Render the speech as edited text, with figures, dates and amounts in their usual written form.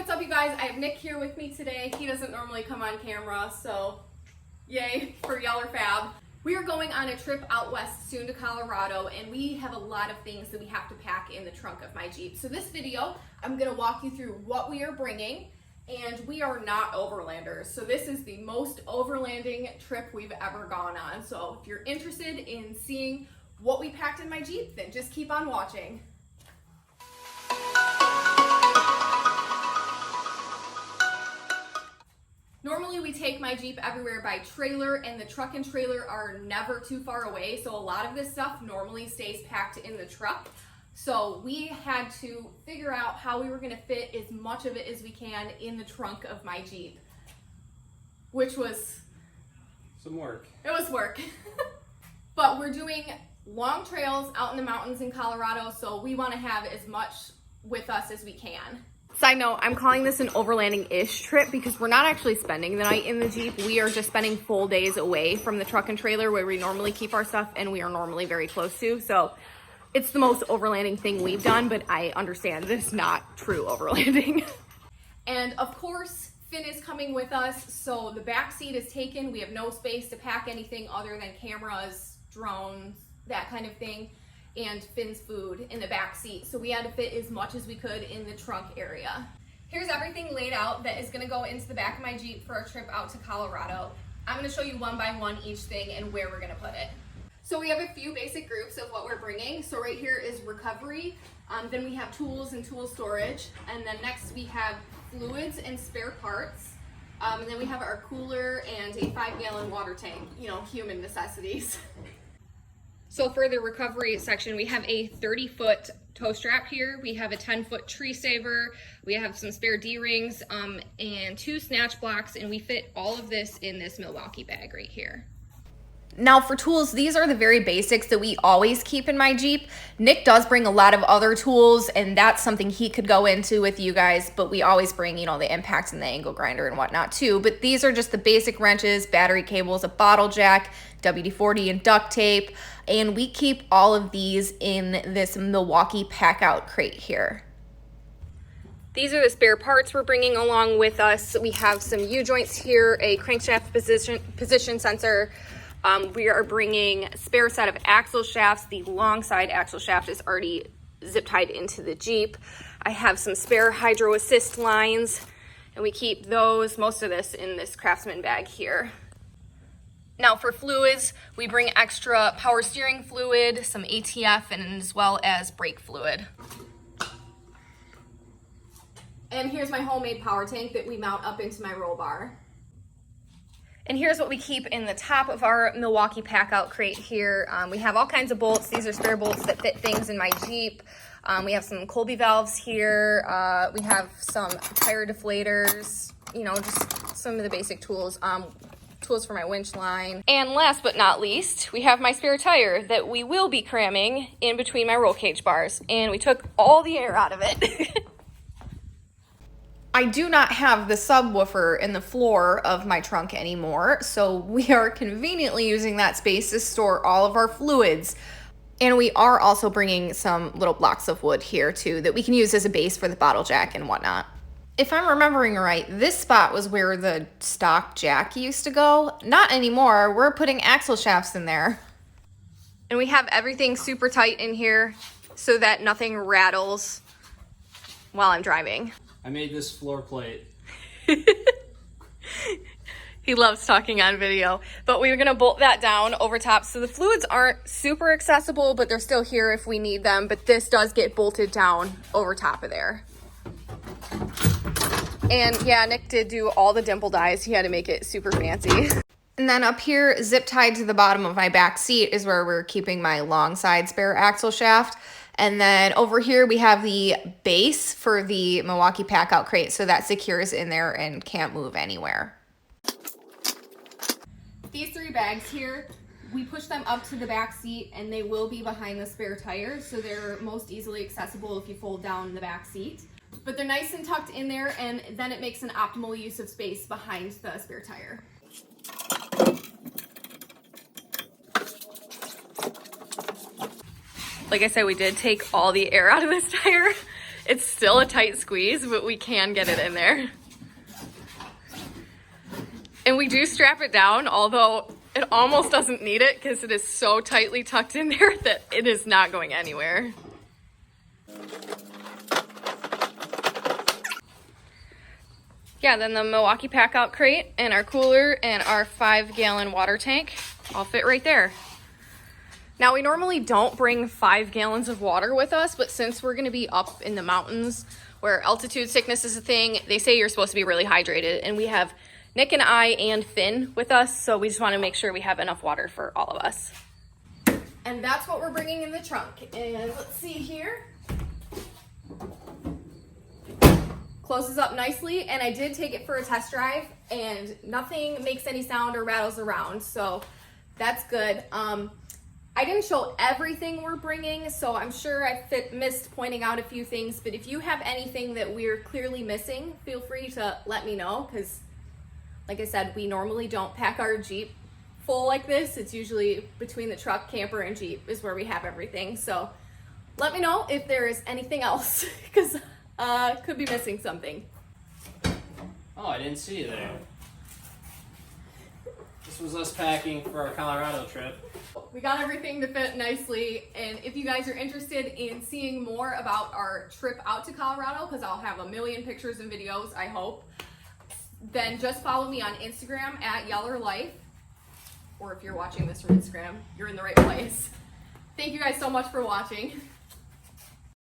what's up, you guys? I have Nick here with me today. He doesn't normally come on camera, so yay for Yeller Fab. We are going on a trip out west soon to Colorado, and we have a lot of things that we have to pack in the trunk of my Jeep. So this video, I'm gonna walk you through what we are bringing, and we are not overlanders. So this is the most overlanding trip we've ever gone on. So if you're interested in seeing what we packed in my Jeep, then just keep on watching. Normally we take my Jeep everywhere by trailer, and the truck and trailer are never too far away, so a lot of this stuff normally stays packed in the truck. So we had to figure out how we were gonna fit as much of it as we can in the trunk of my Jeep, which was some work. It was work. But we're doing long trails out in the mountains in Colorado, so we wanna have as much with us as we can. Side note, I'm calling this an overlanding-ish trip because we're not actually spending the night in the Jeep. We are just spending full days away from the truck and trailer where we normally keep our stuff and we are normally very close to. So it's the most overlanding thing we've done, but I understand this is not true overlanding. And of course, Finn is coming with us, so the back seat is taken. We have no space to pack anything other than cameras, drones, that kind of thing, and Finn's food in the back seat. So we had to fit as much as we could in the trunk area. Here's everything laid out that is gonna go into the back of my Jeep for a trip out to Colorado. I'm gonna show you one by one each thing and where we're gonna put it. So we have a few basic groups of what we're bringing. So right here is recovery, then we have tools and tool storage, and then next we have fluids and spare parts, and then we have our cooler and a 5-gallon water tank, you know, human necessities. So for the recovery section, we have a 30-foot tow strap here. We have a 10-foot tree saver. We have some spare D-rings and 2 snatch blocks, and we fit all of this in this Milwaukee bag right here. Now for tools, these are the very basics that we always keep in my Jeep. Nick does bring a lot of other tools, and that's something he could go into with you guys, but we always bring, you know, the impact and the angle grinder and whatnot too. But these are just the basic wrenches, battery cables, a bottle jack, WD-40 and duct tape, and we keep all of these in this Milwaukee pack out crate here. These are the spare parts we're bringing along with us. We have some U-joints here, a crankshaft position sensor. We are bringing a spare set of axle shafts. The long side axle shaft is already zip tied into the Jeep. I have some spare hydro assist lines, and we keep those, most of this, in this Craftsman bag here. Now for fluids, we bring extra power steering fluid, some ATF, and as well as brake fluid. And here's my homemade power tank that we mount up into my roll bar. And here's what we keep in the top of our Milwaukee pack out crate here. We have all kinds of bolts. These are spare bolts that fit things in my Jeep. We have some Colby valves here. We have some tire deflators, you know, just some of the basic tools. Tools for my winch line. And last but not least, we have my spare tire that we will be cramming in between my roll cage bars. And we took all the air out of it. I do not have the subwoofer in the floor of my trunk anymore, so we are conveniently using that space to store all of our fluids. And we are also bringing some little blocks of wood here too that we can use as a base for the bottle jack and whatnot. If I'm remembering right, this spot was where the stock jack used to go. Not anymore, we're putting axle shafts in there. And we have everything super tight in here so that nothing rattles while I'm driving. I made this floor plate. He loves talking on video, but we're gonna bolt that down over top. So the fluids aren't super accessible, but they're still here if we need them. But this does get bolted down over top of there. And yeah, Nick did do all the dimple dyes. He had to make it super fancy. And then up here, zip tied to the bottom of my back seat is where we're keeping my long side spare axle shaft. And then over here, we have the base for the Milwaukee pack out crate, so that secures in there and can't move anywhere. These 3 bags here, we push them up to the back seat, and they will be behind the spare tire, so they're most easily accessible if you fold down the back seat. But they're nice and tucked in there, and then it makes an optimal use of space behind the spare tire. Like I said, we did take all the air out of this tire, It's still a tight squeeze, but we can get it in there. And we do strap it down, although it almost doesn't need it because it is so tightly tucked in there that it is not going anywhere. Yeah, then the Milwaukee pack out crate and our cooler and our 5-gallon water tank all fit right there. Now we normally don't bring 5 gallons of water with us, but since we're gonna be up in the mountains where altitude sickness is a thing, they say you're supposed to be really hydrated, and we have Nick and I and Finn with us, so we just wanna make sure we have enough water for all of us. And that's what we're bringing in the trunk. And let's see here. Closes up nicely, and I did take it for a test drive and nothing makes any sound or rattles around, so that's good. I didn't show everything we're bringing, so I'm sure I missed pointing out a few things, but if you have anything that we're clearly missing, feel free to let me know, because like I said, we normally don't pack our Jeep full like this. It's usually between the truck, camper, and Jeep is where we have everything, so let me know if there is anything else, because could be missing something. Oh, I didn't see you there. This was us packing for our Colorado trip. We got everything to fit nicely, and if you guys are interested in seeing more about our trip out to Colorado, because I'll have a million pictures and videos, I hope, then just follow me on Instagram at yellerlife, or if you're watching this from Instagram, you're in the right place. Thank you guys so much for watching.